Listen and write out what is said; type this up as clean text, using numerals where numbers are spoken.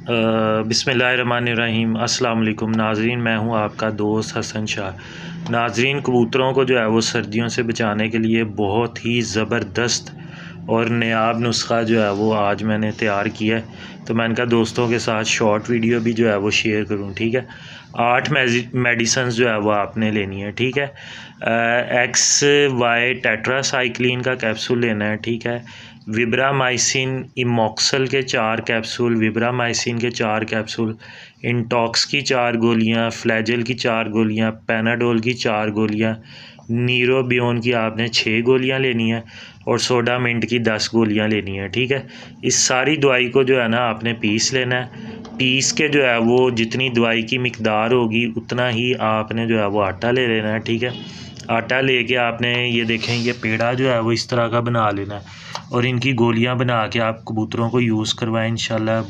बिस्मिल्लाहिर्रहमानिर्रहीम अस्सलाम वालेकुम नाज़रीन, मैं हूं आपका दोस्त हसन शाह। नाज़रीन, कबूतरों को जो है वो सर्दियों से बचाने के लिए बहुत ही ज़बरदस्त और नायाब नुस्खा जो है वो आज मैंने तैयार किया है। तो मैंने कहा दोस्तों के साथ शॉर्ट वीडियो भी जो है वो शेयर करूं। ठीक है, 8 मेडिसिन जो है वो आपने लेनी है। ठीक है, XY टेट्रासाइक्लिन का कैप्सूल लेना है। ठीक है, विब्रामाइसिन इमोक्सल के 4 कैप्सूल, विब्रामाइसिन के 4 कैप्सूल, इंटॉक्स की 4 गोलियां, फ्लैजल की 4 गोलियां, पैनाडोल की 4 गोलियां, नीरोबियोन की आपने 6 गोलियां लेनी है और सोडा मिंट की 10 गोलियां लेनी है। ठीक है, इस सारी दवाई को जो है ना आपने पीस लेना है। पीस के जो है वो जितनी दवाई की मिकदार होगी उतना ही आपने जो है वो आटा ले लेना है। ठीक है, आटा लेके आपने ये देखें ये पेड़ा जो है वो इस तरह का बना लेना है और इनकी गोलियां बना के आप कबूतरों को यूज़ करवाएं इंशाल्लाह।